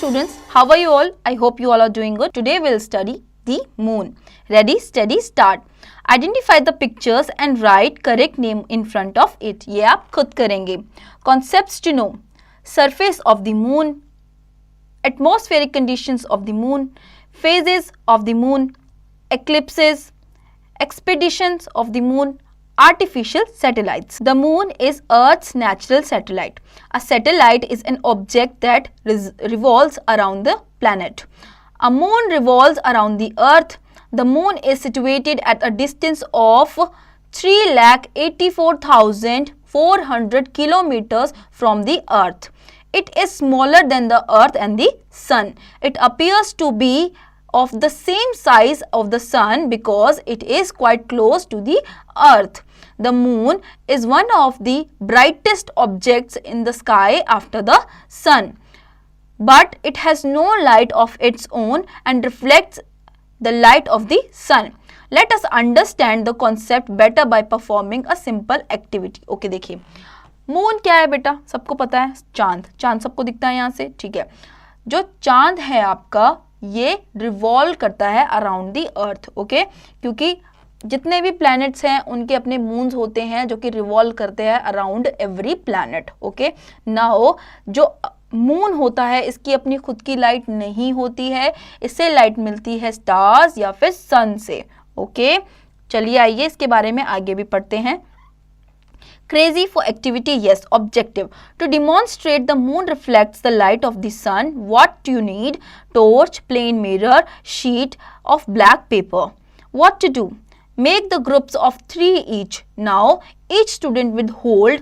students, how are you all? I hope you all are doing good. Today we'll study the moon. Ready, steady, start. Identify the pictures and write correct name in front of it. ये आप खुद करेंगे. Concepts to know. Surface of the moon, atmospheric conditions of the moon, phases of the moon, eclipses, expeditions of the moon, artificial satellites. The moon is Earth's natural satellite. A satellite is an object that revolves around the planet. A moon revolves around the Earth. The moon is situated at a distance of 3,84,400 kilometers from the Earth. It is smaller than the Earth and the Sun. It appears to be of the same size of the Sun because it is quite close to the Earth. The moon is one of the brightest objects in the sky after the Sun, but it has no light of its own and reflects the light of the Sun. Let us understand the concept better by performing a simple activity. Okay, देखिए moon क्या है बेटा, सबको पता है, चांद. चांद सबको दिखता है यहाँ से, ठीक है. जो चांद है आपका, ये रिवॉल्व करता है अराउंड दी अर्थ. ओके, क्योंकि जितने भी प्लैनेट्स हैं उनके अपने मून्स होते हैं जो कि रिवॉल्व करते हैं around every planet. Okay, now जो मून होता है इसकी अपनी खुद की लाइट नहीं होती है, इससे लाइट मिलती है स्टार्स या फिर सन से. ओके, चलिए आइए इसके बारे में आगे भी पढ़ते हैं. Crazy for activity, yes. Objective: to demonstrate the moon reflects the light of the sun. What do you need? Torch, plain mirror, sheet of black paper. What to do? Make the groups of 3 each. Now each student will hold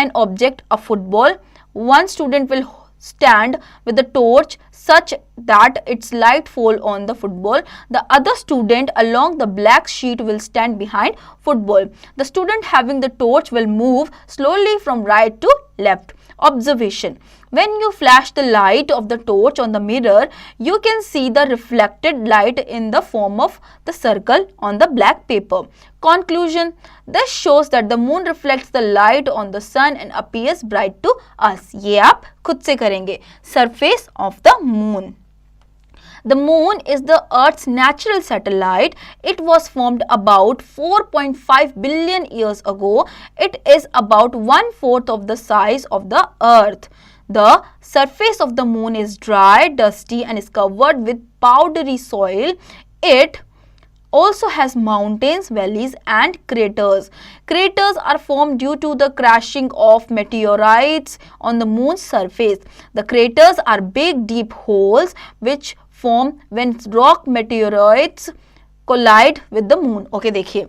an object, a football. One student will stand with the torch such that its light fall on the football. The other student along the black sheet will stand behind football. The student having the torch will move slowly from right to left. Observation: when you flash the light of the torch on the mirror, you can see the reflected light in the form of the circle on the black paper. Conclusion: this shows that the moon reflects the light on the sun and appears bright to us. ये आप खुद से करेंगे. Surface of the moon. The moon is the Earth's natural satellite. It was formed about 4.5 billion years ago. It is about 1/4 of the size of the Earth. The surface of the moon is dry, dusty and is covered with powdery soil. It also has mountains, valleys and craters. Craters are formed due to the crashing of meteorites on the moon's surface. The craters are big, deep holes which form when rock meteorites collide with the moon. Okay, देखिए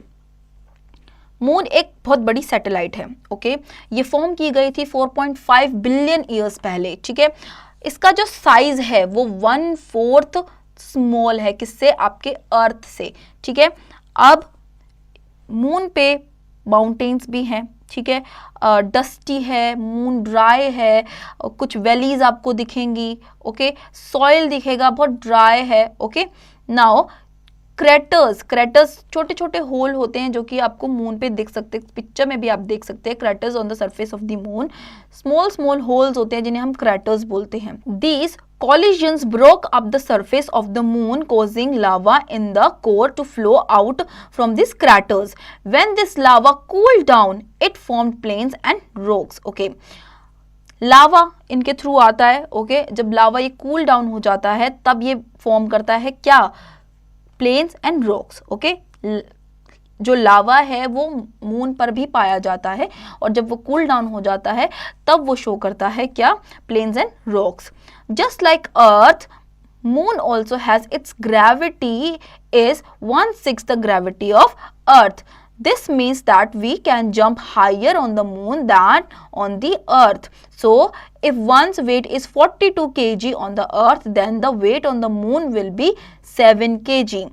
moon एक बहुत बड़ी satellite है. Okay, ये form की गई थी 4.5 billion years पहले. ठीक है, इसका जो साइज है वो 1/4 स्मॉल है, किससे? आपके अर्थ से. ठीक है, अब मून पे माउंटेन्स भी हैं. ठीक है, डस्टी है, मून ड्राई है, कुछ वैलीज आपको दिखेंगी. ओके, सॉइल दिखेगा, बहुत ड्राई है. ओके, नाउ क्रेटर्स छोटे छोटे होल होते हैं जो कि आपको मून पे दिख सकते हैं. पिक्चर में भी आप देख सकते हैं craters on the surface of the moon. Small holes होते हैं जिन्हें हम क्रेटर्स बोलते हैं. These collisions broke up the surface of the moon, causing lava in the core to flow out from these craters. When this lava cooled down, it formed plains and rocks. Okay, लावा इनके through आता है. Okay, जब लावा ये cool down हो जाता है तब ये फॉर्म करता है क्या? Plains and rocks. ओके, जो लावा है वो मून पर भी पाया जाता है और जब वो कूल डाउन हो जाता है तब वो शो करता है क्या? Plains and rocks. Just like Earth, Moon also has its gravity is 1/6 the gravity of Earth. This means that we can jump higher on the moon than on the Earth. So, if one's weight is 42 kg on the Earth, then the weight on the moon will be 7 kg.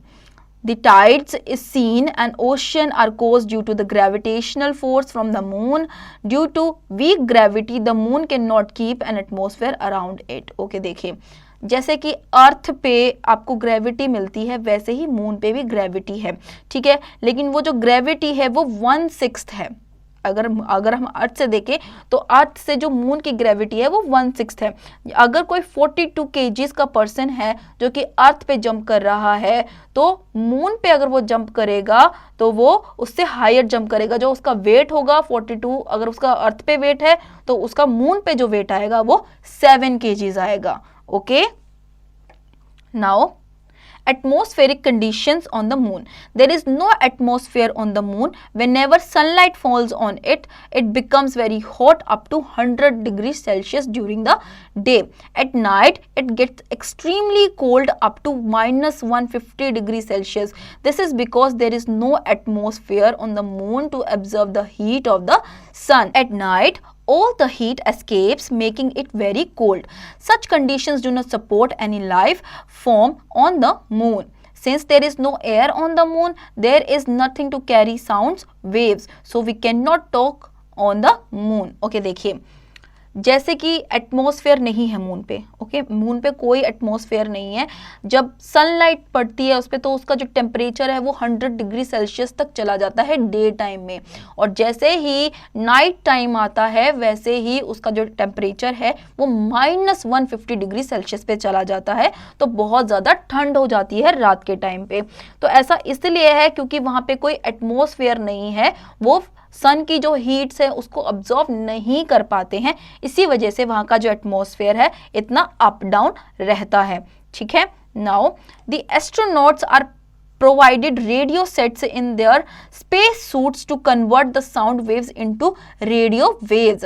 The tides is seen and ocean are caused due to the gravitational force from the moon. Due to weak gravity, the moon cannot keep an atmosphere around it. Okay, देखिए जैसे कि अर्थ पे आपको gravity मिलती है वैसे ही moon पे भी ग्रेविटी है. ठीक है, लेकिन वो जो ग्रेविटी है वो 1/6 है अगर हम अर्थ से देखें तो अर्थ से जो मून की ग्रेविटी है वो 1/6 है। अगर कोई 42 kgs का पर्सन है जो कि अर्थ पे जंप कर रहा है, तो मून पे अगर वो जंप करेगा तो वो उससे हायर जंप करेगा। जो उसका वेट होगा 42, अगर उसका अर्थ पे वेट है तो उसका मून पे जो वेट आएगा वो 7 kgs आएगा। Okay, now atmospheric conditions on the moon. There is no atmosphere on the moon. Whenever sunlight falls on it, it becomes very hot up to 100 degrees Celsius during the day. At night, it gets extremely cold up to -150 degrees Celsius. This is because there is no atmosphere on the moon to absorb the heat of the sun. At night, all the heat escapes, making it very cold. Such conditions do not support any life form on the moon. Since there is no air on the moon, there is nothing to carry sounds waves, so we cannot talk on the moon. Okay, देखिए, जैसे कि atmosphere नहीं है moon पे। Okay, moon पे कोई atmosphere नहीं है। जब सनलाइट पड़ती है उस पर तो उसका जो टेम्परेचर है वो 100 डिग्री सेल्सियस तक चला जाता है डे टाइम में, और जैसे ही नाइट टाइम आता है वैसे ही उसका जो टेम्परेचर है वो -150 डिग्री सेल्सियस पे चला जाता है। तो बहुत ज़्यादा ठंड हो जाती है रात के टाइम पे। तो ऐसा इसलिए है क्योंकि वहाँ पे कोई एटमॉस्फेयर नहीं है, वो सन की जो हीट्स है उसको अब्जॉर्ब नहीं कर पाते हैं, इसी वजह से वहाँ का जो एटमॉस्फेयर है इतना अप डाउन रहता है। ठीक है, now the astronauts are provided radio sets in their space suits to convert the sound waves into radio waves.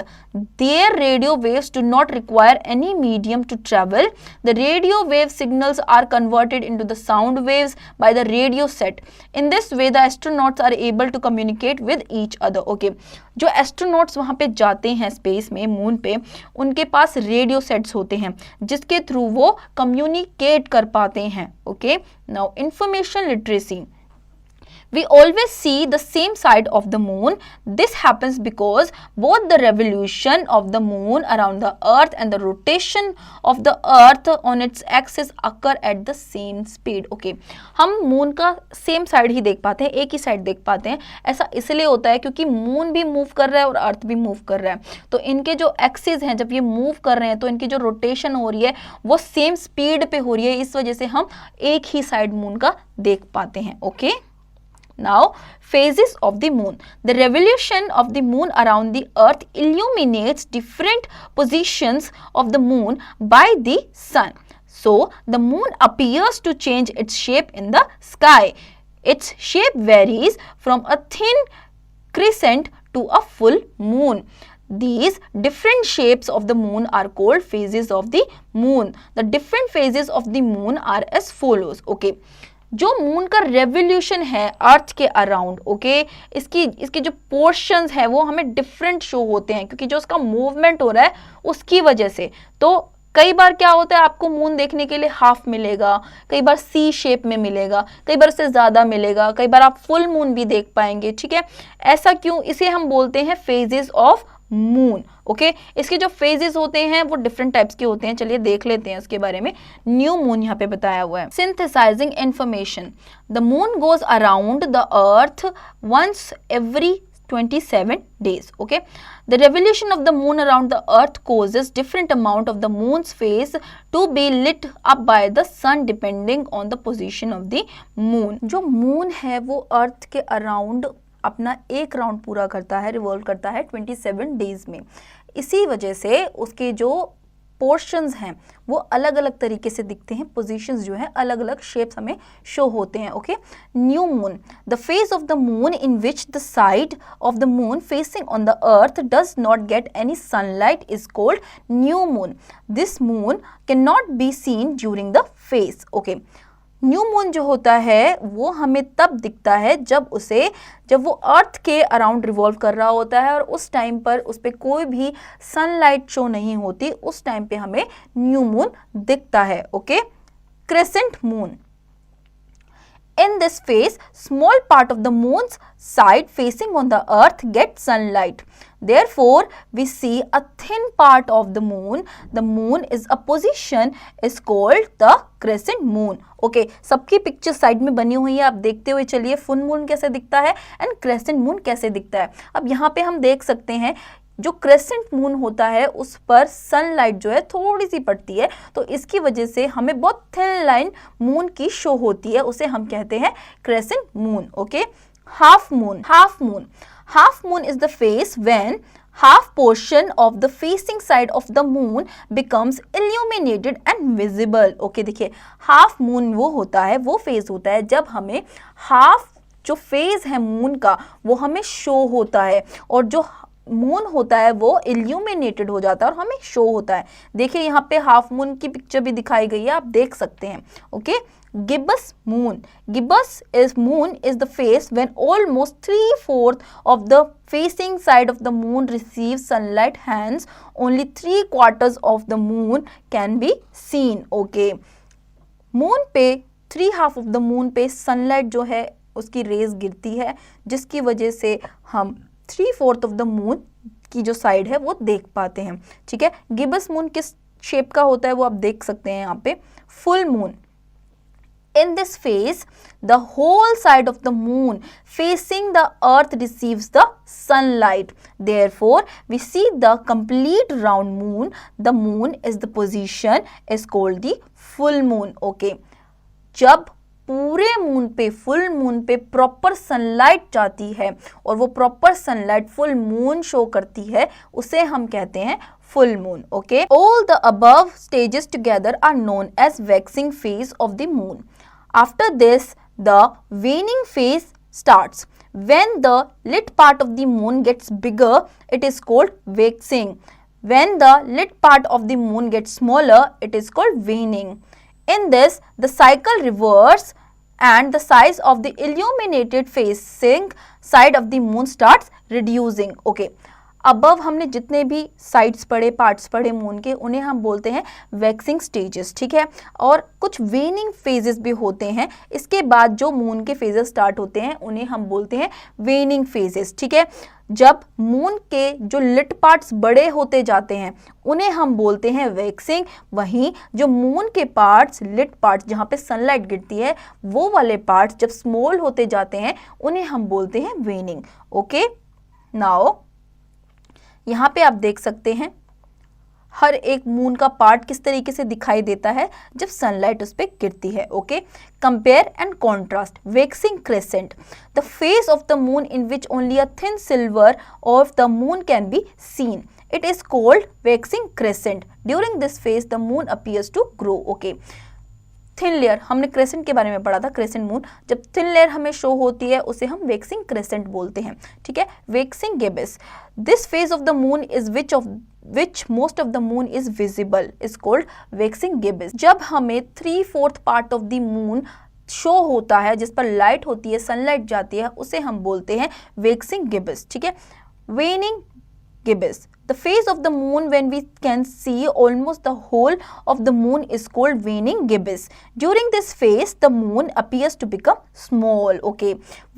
Their radio waves do not require any medium to travel. The radio wave signals are converted into the sound waves by the radio set. In this way, the astronauts are able to communicate with each other. Okay, जो astronauts वहाँ पे जाते हैं space में, moon पे, उनके पास radio sets होते हैं जिसके थ्रू वो कम्युनिकेट कर पाते हैं। Okay, now information literacy. We always see the same side of the moon. This happens because both the revolution of the moon around the earth and the rotation of the earth on its axis occur at the same speed. Okay, हम moon का same side ही देख पाते हैं, एक ही side देख पाते हैं। ऐसा इसलिए होता है क्योंकि मून भी मूव कर रहा है और अर्थ भी मूव कर रहा है, तो इनके जो एक्सिस हैं जब ये मूव कर रहे हैं तो इनकी जो रोटेशन हो रही है वो सेम स्पीड पे हो रही है, इस वजह से हम एक ही साइड मून का देख पाते हैं। Okay, now phases of the moon. The revolution of the moon around the earth illuminates different positions of the moon by the sun. So the moon appears to change its shape in the sky. Its shape varies from a thin crescent to a full moon. These different shapes of the moon are called phases of the moon. The different phases of the moon are as follows. Okay, जो moon का revolution है अर्थ के around, okay, इसके जो portions है वो हमें different show होते हैं क्योंकि जो उसका मूवमेंट हो रहा है उसकी वजह से। तो कई बार क्या होता है, आपको मून देखने के लिए हाफ मिलेगा, कई बार सी शेप में मिलेगा, कई बार उससे ज़्यादा मिलेगा, कई बार आप फुल मून भी देख पाएंगे। ठीक है, ऐसा क्यों? इसे हम बोलते हैं फेजेस ऑफ मून। ओके, इसके जो फेजेस होते हैं वो डिफरेंट टाइप्स के होते हैं। चलिए देख लेते हैं उसके बारे में। न्यू मून यहाँ पे बताया हुआ है। Synthesising information. The moon goes around the earth once every 27 days. Okay, the revolution of the moon around the earth causes different amount of the moon's face to be lit up by the sun depending on the position of the moon. जो moon है वो अर्थ के around अपना एक round पूरा करता है, revolve करता है 27 डेज में। इसी वजह से उसके जो पोर्शंस हैं वो अलग अलग तरीके से दिखते हैं, पोजीशंस जो है अलग अलग शेप्स हमें शो होते हैं। Okay, new moon. The phase of the moon in which the side of the moon facing on the earth does not get any sunlight is called new moon. This moon can not be seen during the phase. Okay, new moon जो होता है वो हमें तब दिखता है जब वो अर्थ के अराउंड रिवॉल्व कर रहा होता है और उस टाइम पर उस पर कोई भी सनलाइट शो नहीं होती, उस टाइम पे हमें न्यू मून दिखता है। Okay, crescent moon. In In this phase, small part of the moon's side facing on the earth gets sunlight. Therefore, we see a thin part of the moon. The moon is a position is called the crescent moon. Okay, सबकी picture side में बनी हुई है, आप देखते हुए चलिए full moon कैसे दिखता है एंड क्रेसेंट मून कैसे दिखता है. अब यहाँ पे हम देख सकते हैं जो क्रेसेंट मून होता है उस पर सनलाइट जो है थोड़ी सी पड़ती है, तो इसकी वजह से हमें बहुत थिन लाइन मून की शो होती है, उसे हम कहते हैं crescent moon. Okay, half moon. Half moon is the phase when half portion of the facing side of the moon becomes illuminated and visible. Okay, देखिए half moon वो होता है, वो phase होता है जब हमें half जो phase है मून का वो हमें शो होता है और जो मून होता है वो इल्यूमिनेटेड हो जाता है और हमें शो होता है. देखिए यहाँ पे हाफ मून की पिक्चर भी दिखाई गई है, आप देख सकते हैं. Okay, gibbous moon. Moon is the phase when almost 3/4 of the facing side of the moon receives sunlight, hence only 3/4 of the moon can be seen. Okay, moon पे 3/2 of the moon पे sunlight जो है उसकी raise गिरती है, जिसकी वजह से हम 3/4 of the moon की जो साइड है वो देख पाते हैं. ठीक है, गिबस मून किस शेप का होता है वो आप देख सकते हैं यहाँ पे. Full moon. In this phase, the whole side of the moon facing the earth receives the sunlight. Therefore, we see the complete round moon. The moon is the position is called the full moon. Okay. जब पूरे moon पे, full moon पे proper sunlight जाती है और वो proper sunlight full moon show करती है, उसे हम कहते हैं full moon. Okay, all the above stages together are known as waxing phase of the moon. After this, the waning phase starts. When the lit part of the moon gets bigger, it is called waxing. When the lit part of the moon gets smaller, it is called waning. In this, the cycle reverses and the size of the illuminated facing side of the moon starts reducing. Okay. Above हमने जितने भी sides पढ़े, parts पढ़े moon के, उन्हें हम बोलते हैं वैक्सिंग स्टेजेस. ठीक है, और कुछ वेनिंग फेजेस भी होते हैं. इसके बाद जो मून के फेजेस स्टार्ट होते हैं उन्हें हम बोलते हैं वेनिंग फेजेस. ठीक है, जब मून के जो लिट पार्ट्स बड़े होते जाते हैं उन्हें हम बोलते हैं वैक्सिंग. वहीं जो मून के पार्ट्स, लिट पार्ट्स जहाँ पे सनलाइट गिरती है, वो वाले पार्ट्स जब स्मॉल होते जाते हैं उन्हें हम बोलते हैं वेनिंग. ओके, नाउ यहाँ पे आप देख सकते हैं हर एक मून का पार्ट किस तरीके से दिखाई देता है जब सनलाइट उस पर गिरती है. Okay, compare and contrast. Waxing crescent, the face of the moon in which only a thin silver of the moon can be seen. It is called waxing crescent. During this phase the moon appears to grow. Okay, thin layer, हमने crescent के बारे में पढ़ा था. Crescent moon जब thin layer हमें show होती है उसे हम वैक्सिंग क्रेसेंट बोलते हैं. ठीक है, waxing gibbous. This phase of the moon is which most of the moon is visible is called waxing gibbous. जब हमें 3/4 part of the moon show होता है, जिस पर लाइट होती है, सनलाइट जाती है, उसे हम बोलते हैं waxing gibbous. ठीक है, waning gibbous. The phase of the moon when we can see almost the whole of the moon is called waning gibbous. During this phase, the moon appears to become small. Okay,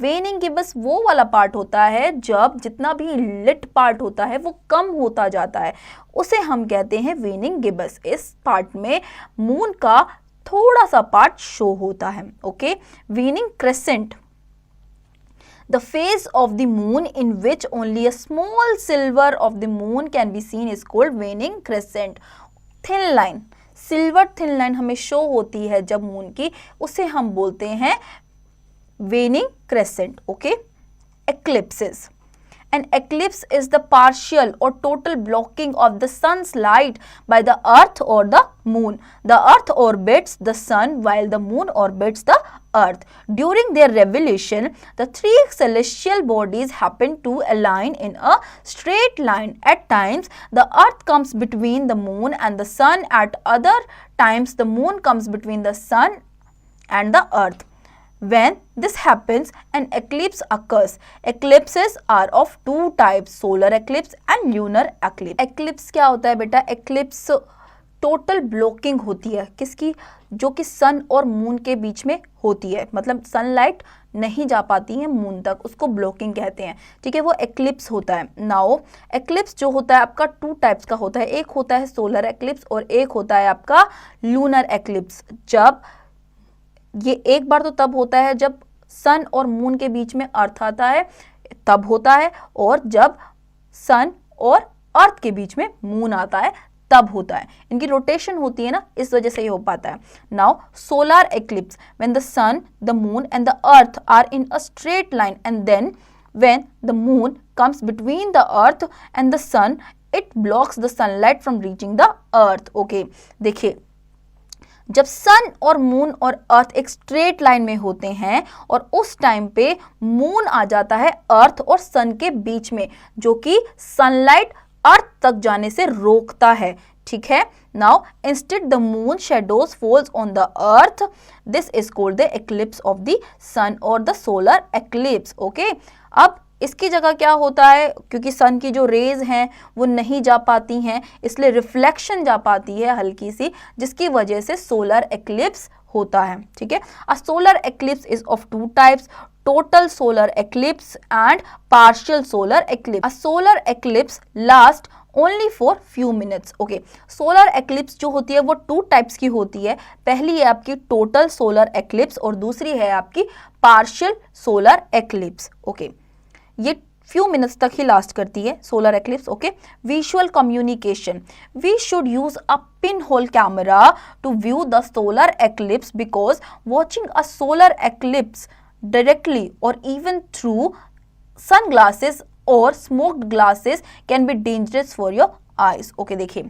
waning gibbous वो वाला part होता है जब जितना भी lit part होता है वो कम होता जाता है, उसे हम कहते हैं waning gibbous. इस पार्ट में मून का थोड़ा सा पार्ट शो होता है. Okay, waning crescent. The phase of the moon in which only a small silver of the moon can be seen is called waning crescent. Thin line, silver thin line हमें show होती है जब moon की, उसे हम बोलते हैं waning crescent. Okay, eclipses. An eclipse is the partial or total blocking of the sun's light by the earth or the moon. The earth orbits the sun while the moon orbits the earth. During their revolution, the three celestial bodies happen to align in a straight line. At times, the earth comes between the moon and the sun. At other times, the moon comes between the sun and the earth. When this happens, an eclipse occurs. Eclipses are of two types, solar eclipse and lunar eclipse. Eclipse क्या होता है बेटा? Eclipse total blocking होती है किसकी, जो कि सन और मून के बीच में होती है, मतलब सनलाइट नहीं जा पाती है मून तक, उसको ब्लॉकिंग कहते हैं, ठीक है, वो एक्लिप्स होता है। नाउ एक्लिप्स जो होता है आपका टू टाइप्स का होता है, एक होता है सोलर एक्लिप्स और एक होता है आपका लूनर एक्लिप्स। जब ये एक बार तो तब होता है जब सन और मून के बीच में अर्थ आता है तब होता है, और जब सन और अर्थ के बीच में मून आता है तब होता है। इनकी रोटेशन होती है ना, इस वजह से ये हो पाता है। Now solar eclipse when the sun, the moon and the earth are in a straight line and then when the moon comes between the earth and the sun it blocks the sunlight from reaching the earth. Okay, देखिए जब सन और moon और अर्थ एक straight line में होते हैं और उस टाइम पे मून आ जाता है अर्थ और सन के बीच में, जो कि सनलाइट अर्थ तक जाने से रोकता है, ठीक है। Now instead the moon shadows falls on the earth, this is called the eclipse of the sun or the solar eclipse. Okay, अब इसकी जगह क्या होता है, क्योंकि सन की जो रेज हैं वो नहीं जा पाती हैं, इसलिए रिफ्लेक्शन जा पाती है हल्की सी, जिसकी वजह से सोलर एक्लिप्स होता है, ठीक है। अ solar eclipse is of two types, total solar eclipse and partial solar eclipse. A solar eclipse lasts only for few minutes. Okay, solar eclipse जो होती है वो टू टाइप्स की होती है। पहली है आपकी टोटल सोलर एक्लिप्स और दूसरी है आपकी पार्शियल सोलर एक्लिप्स। ओके, ये few minutes तक ही लास्ट करती है solar eclipse. Okay, visual communication, we should use a pinhole camera to view the solar eclipse because watching a solar eclipse directly or even through sunglasses or smoked glasses can be dangerous for your eyes. Okay, देखिए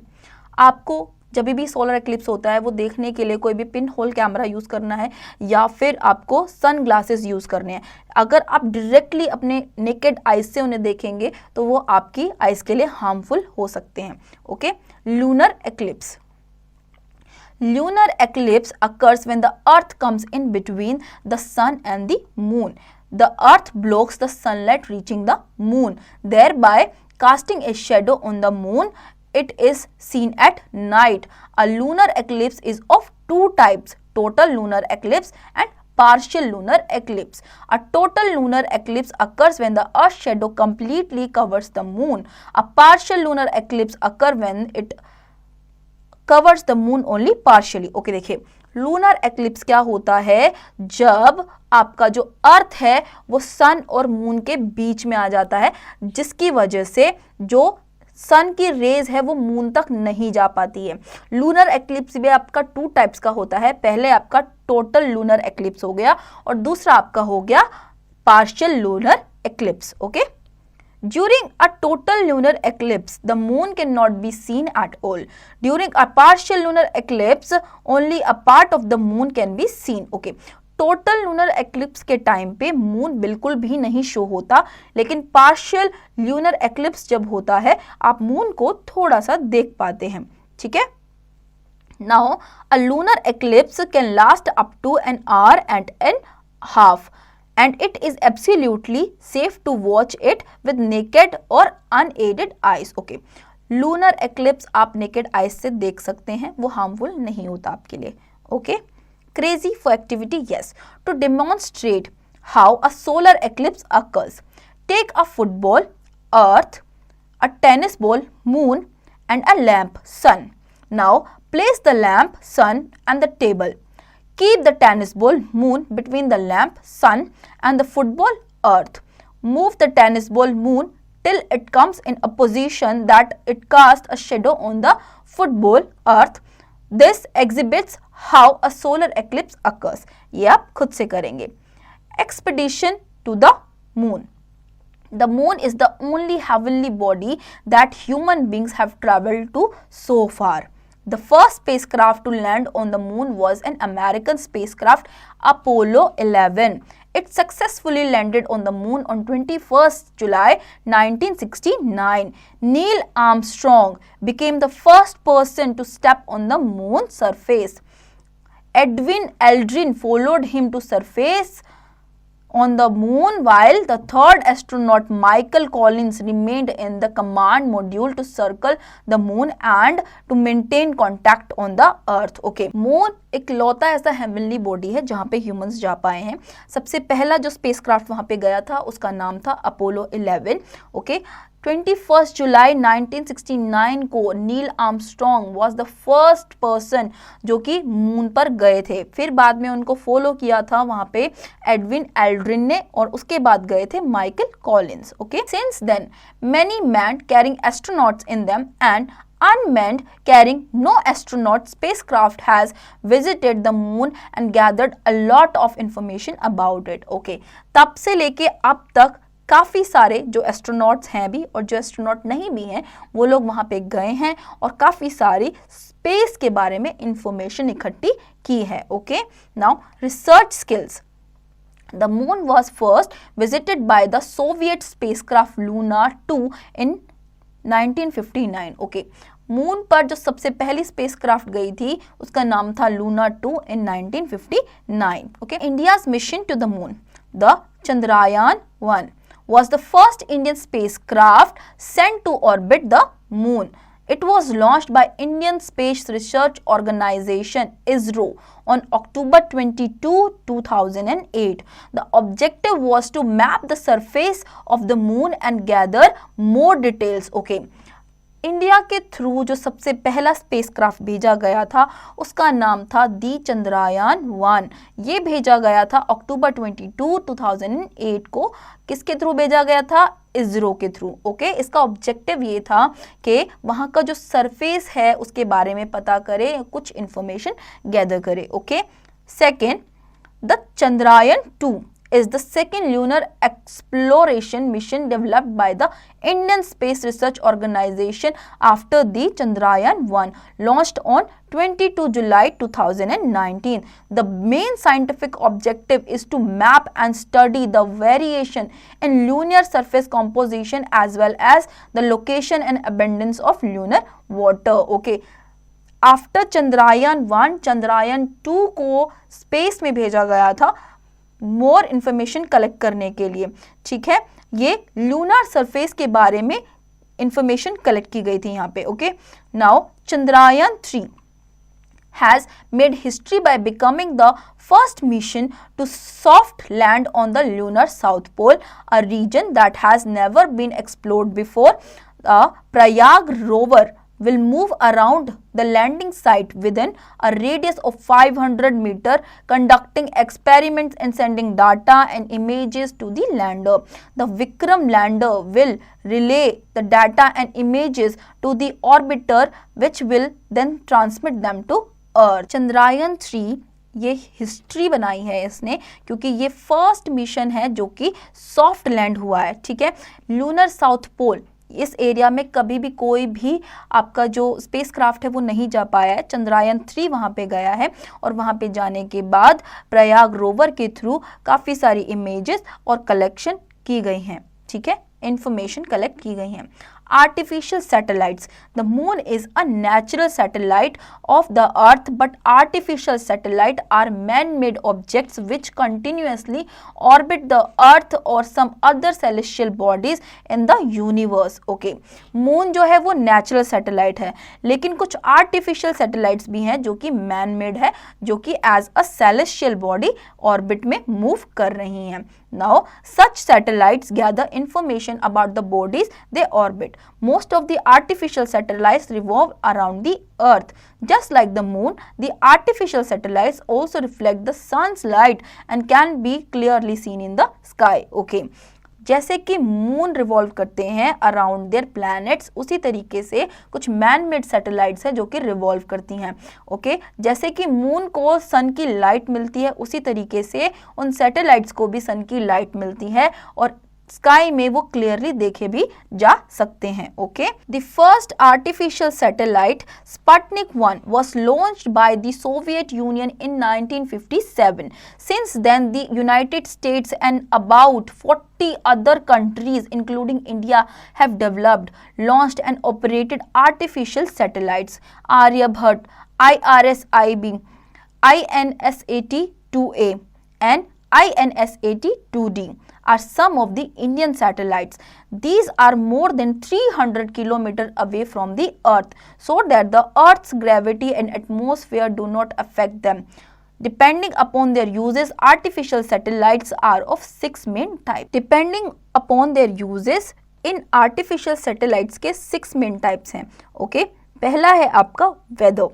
आपको जब भी solar eclipse होता है वो देखने के लिए कोई भी पिन होल कैमरा यूज करना है या फिर आपको सन ग्लासेस यूज करने हैं। अगर आप डायरेक्टली अपने नेकेड आइज से उन्हें देखेंगे तो वो आपकी आइज के लिए हार्मफुल हो सकते हैं। Okay, lunar eclipse, lunar eclipse occurs when the earth comes in between the sun and the moon. The earth blocks the sunlight reaching the moon, thereby casting a shadow on the moon. It is seen at night. A lunar eclipse is of two types, total lunar eclipse and partial lunar eclipse. A total lunar eclipse occurs when the earth's shadow completely covers the moon. A partial lunar eclipse occurs when it covers the moon only partially. Okay, देखिए lunar eclipse क्या होता है, जब आपका जो अर्थ है वो सन और मून के बीच में आ जाता है, जिसकी वजह से जो सन की रेज है वो मून तक नहीं जा पाती है। लूनर एक्लिप्स भी आपका टू टाइप्स का होता है, पहले आपका टोटल लूनर एक्लिप्स हो गया और दूसरा आपका हो गया partial lunar eclipse. Okay, during a total lunar eclipse the moon cannot be seen at all. During a partial lunar eclipse only a part of the moon can be seen. Okay, total lunar eclipse के time पे moon बिल्कुल भी नहीं show होता, लेकिन partial lunar eclipse जब होता है आप मून को थोड़ा सा देख पाते हैं, ठीक है। Now a lunar eclipse can last up to an hour and an half and it is absolutely safe to watch it with naked or unaided eyes. Okay, lunar eclipse आप naked eyes से देख सकते हैं, वो harmful नहीं होता आपके लिए। Okay, crazy for activity, yes. To demonstrate how a solar eclipse occurs, take a football, earth, a tennis ball, moon and a lamp, sun. Now place the lamp, sun and the table. Keep the tennis ball, moon between the lamp, sun and the football, earth. Move the tennis ball, moon till it comes in a position that it casts a shadow on the football, earth. This exhibits how a solar eclipse occurs. ये आप खुद से करेंगे। Expedition to the moon. The moon is the only heavenly body that human beings have traveled to so far. The first spacecraft to land on the moon was an American spacecraft, Apollo 11. It successfully landed on the moon on 21st July 1969. Neil Armstrong became the first person to step on the moon's surface. Edwin Aldrin followed him to surface on the moon while the third astronaut Michael Collins remained in the command module to circle the moon and to maintain contact on the earth. Okay, moon इकलौता ऐसा heavenly body है जहाँ पे humans जा पाए हैं. सबसे पहला जो स्पेसक्राफ्ट वहाँ पे गया था उसका नाम था अपोलो 11. ओके, 21 जुलाई 1969 को Neil Armstrong was the first person जो कि मून पर गए थे. फिर बाद में उनको फॉलो किया था वहाँ पे एडविन एल्ड्रिन ने और उसके बाद गए थे Michael Collins. Okay, since then many man carrying astronauts in them and unmanned carrying no astronaut spacecraft has visited the moon and gathered a lot of information about it. Okay, तब से लेके अब तक काफ़ी सारे जो एस्ट्रोनॉट्स हैं भी और जो एस्ट्रोनॉट नहीं भी हैं वो लोग वहाँ पे गए हैं और काफ़ी सारी स्पेस के बारे में इंफॉर्मेशन इकट्ठी की है. Okay, now research skills. The moon was first visited by the Soviet spacecraft Luna 2 in 1959. Okay, moon पर जो सबसे पहली स्पेसक्राफ्ट गई थी उसका नाम था Luna 2 in 1959. Okay, India's mission to the moon, the Chandrayaan 1 was the first Indian spacecraft sent to orbit the moon. It was launched by Indian Space Research Organization ISRO on October 22, 2008. The objective was to map the surface of the moon and gather more details. Okay, India के through जो सबसे पहला spacecraft भेजा गया था उसका नाम था दी चंद्रयान 1. ये भेजा गया था अक्टूबर 22, 2008 को. किसके थ्रू भेजा गया था? इसरो के थ्रू. ओके, इसका ऑब्जेक्टिव ये था कि वहाँ का जो सरफेस है उसके बारे में पता करे, कुछ इंफॉर्मेशन गैदर करे. Okay, second, the Chandrayaan 2 is the second lunar exploration mission developed by the Indian Space Research Organization after the Chandrayaan 1 launched on 22 July 2019. The main scientific objective is to map and study the variation in lunar surface composition as well as the location and abundance of lunar water. Okay, after Chandrayaan 1 Chandrayaan 2 को space में भेजा गया था more information collect करने के लिए. ठीक है, ये लूनर सरफेस के बारे में इंफॉर्मेशन कलेक्ट की गई थी यहाँ पे. Okay, now Chandrayaan 3 has made history by becoming the first mission to soft land on the lunar south pole, a region that has never been explored before. The Prayag rover will move around the landing site within a radius of 500 meters, conducting experiments and sending data and images to the lander. The Vikram lander will relay the data and images to the orbiter, which will then transmit them to Earth. Chandrayaan 3 ये history बनाई है इसने क्योंकि ये first mission है जो कि soft land हुआ है. ठीक है, लूनर साउथ पोल इस एरिया में कभी भी कोई भी आपका जो स्पेसक्राफ्ट है वो नहीं जा पाया है. चंद्रयान 3 वहाँ पे गया है और वहाँ पे जाने के बाद प्रयाग रोवर के थ्रू काफ़ी सारी इमेजेस और कलेक्शन की गई हैं. ठीक है, इंफॉर्मेशन कलेक्ट की गई हैं. Artificial satellites. The moon is a natural satellite of the earth, but artificial satellites are man-made objects which continuously orbit the earth or some other celestial bodies in the universe. Okay, moon जो है वो natural satellite है, लेकिन कुछ artificial satellites भी हैं जो कि man-made है, जो कि as a celestial body orbit में move कर रही हैं. Now, such satellites gather information about the bodies they orbit. Most of the artificial satellites revolve around the Earth. Just like the moon, the artificial satellites also reflect the sun's light and can be clearly seen in the sky. Okay. जैसे कि moon revolve करते हैं around there planets, उसी तरीके से कुछ man made satellites हैं जो कि रिवॉल्व करती हैं. ओके, जैसे कि मून को सन की लाइट मिलती है उसी तरीके से उन सैटेलाइट्स को भी सन की लाइट मिलती है और स्काई में वो क्लियरली देखे भी जा सकते हैं. Okay, the first artificial satellite Sputnik 1 was launched by the Soviet Union in 1957. Since then, the United States and about 40 other countries, including India, have developed, launched and operated artificial satellites. Aryabhat, IRSIB, INSAT-2A, and INSAT-2D are some of the Indian satellites. These are more than 300 km away from the Earth, so that the Earth's gravity and atmosphere do not affect them. Depending upon their uses, artificial satellites are of 6 main types. Depending upon their uses, इन artificial satellites के 6 main types हैं. Okay, पहला है आपका weather.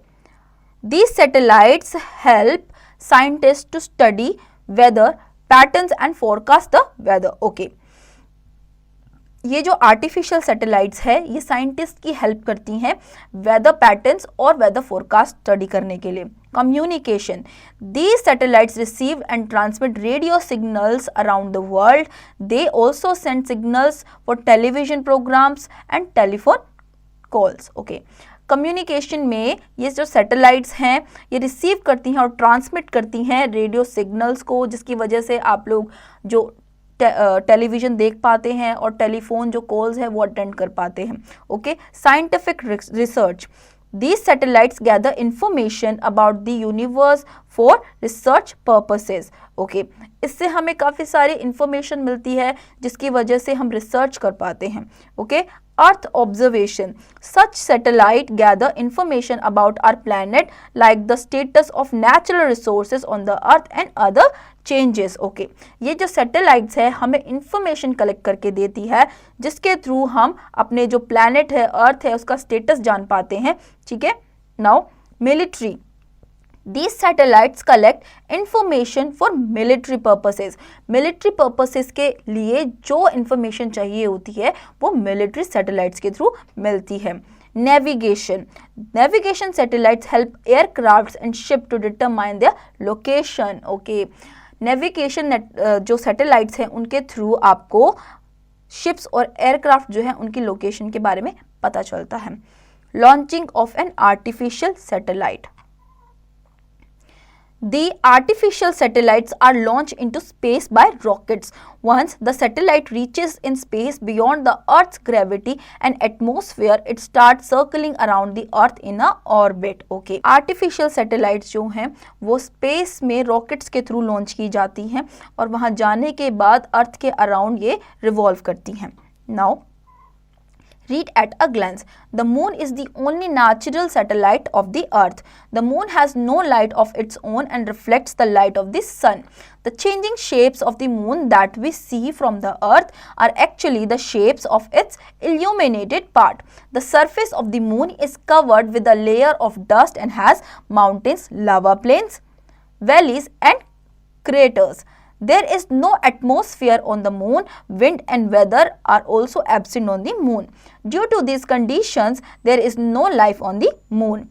These satellites help scientist to study weather patterns and forecast the weather. Okay, ये जो artificial satellites है ये साइंटिस्ट की हेल्प करती हैं वेदर पैटर्न्स और वेदर फोरकास्ट स्टडी करने के लिए. Communication. These satellites receive and transmit radio signals around the world. They also send signals for television programs and telephone calls. Okay. Communication में ये जो सैटेलाइट्स हैं ये रिसीव करती हैं और ट्रांसमिट करती हैं रेडियो सिग्नल्स को, जिसकी वजह से आप लोग जो टेलीविज़न देख पाते हैं और टेलीफोन जो कॉल्स है वो अटेंड कर पाते हैं. Okay, scientific research. These satellites gather information about the universe for research purposes. Okay, इससे हमें काफ़ी सारी इंफॉर्मेशन मिलती है जिसकी वजह से हम रिसर्च कर पाते हैं. Okay, Earth observation. Such satellite gather information about our planet like the status of natural resources on the Earth and other changes. Okay, ये जो सैटेलाइट्स है हमें इंफॉर्मेशन कलेक्ट करके देती है जिसके थ्रू हम अपने जो प्लैनेट है अर्थ है उसका स्टेटस जान पाते हैं. ठीक है. Now military. These satellites collect information for military purposes. Military purposes के लिए जो information चाहिए होती है वो military satellites के थ्रू मिलती है. Navigation. Navigation satellites help aircrafts and ships to determine their location. Okay. Navigation जो satellites हैं उनके थ्रू आपको ships और aircraft जो हैं उनकी location के बारे में पता चलता है. Launching of an artificial satellite. The artificial satellites are launched into space by rockets. Once the satellite reaches in space beyond the Earth's gravity and atmosphere, it starts circling around the Earth in a orbit. Okay. Artificial satellites जो हैं वो space में rockets के through launch की जाती हैं और वहाँ जाने के बाद Earth के around ये revolve करती हैं. Now, read at a glance. The moon is the only natural satellite of the Earth. The moon has no light of its own and reflects the light of the sun. The changing shapes of the moon that we see from the Earth are actually the shapes of its illuminated part. The surface of the moon is covered with a layer of dust and has mountains, lava plains, valleys and craters. There is no atmosphere on the moon. Wind and weather are also absent on the moon. Due to these conditions, there is no life on the moon.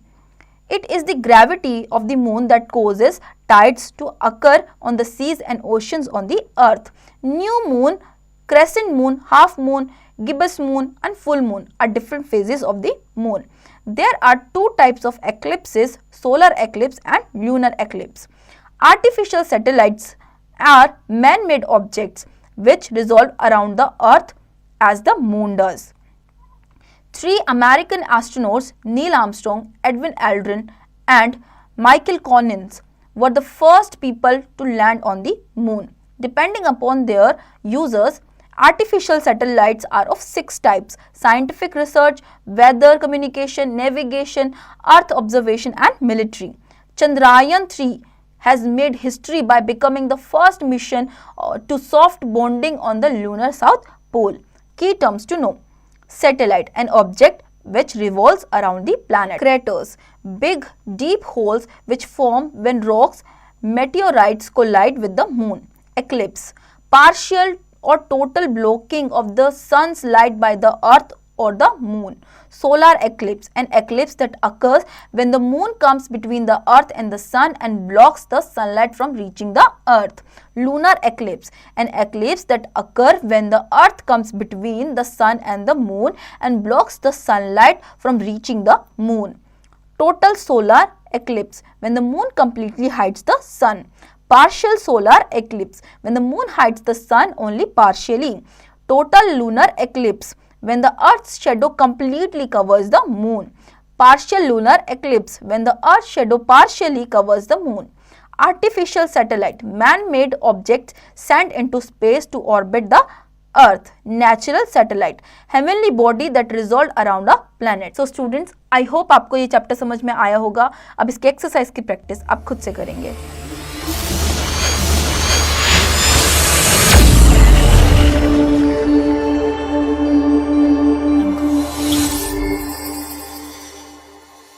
It is the gravity of the moon that causes tides to occur on the seas and oceans on the earth. New moon, crescent moon, half moon, gibbous moon and full moon are different phases of the moon. There are two types of eclipses, solar eclipse and lunar eclipse. Artificial satellites are man-made objects which revolve around the earth as the moon does. 3 American astronauts, Neil Armstrong, Edwin Aldrin and Michael Collins, were the first people to land on the moon. Depending upon their users, artificial satellites are of 6 types: scientific research, weather communication, navigation, earth observation and military. Chandrayaan-3 has made history by becoming the first mission to soft bonding on the lunar south pole. Key terms to know: satellite, an object which revolves around the planet. Craters, big deep holes which form when rocks, meteorites collide with the moon. Eclipse, partial or total blocking of the sun's light by the earth or the moon. Solar eclipse, an eclipse that occurs when the moon comes between the earth and the sun and blocks the sunlight from reaching the earth. Lunar eclipse, an eclipse that occurs when the earth comes between the sun and the moon and blocks the sunlight from reaching the moon. Total solar eclipse, when the moon completely hides the sun. Partial solar eclipse, when the moon hides the sun only partially. Total lunar eclipse, when the earth's shadow completely covers the moon. Partial lunar eclipse, when the earth's shadow partially covers the moon. artificial satellite, man-made objects sent into space to orbit the earth, natural satellite, heavenly body that revolved around a planet. So students, I hope आपको ये chapter समझ में आया होगा. अब इसके exercise की practice आप खुद से करेंगे.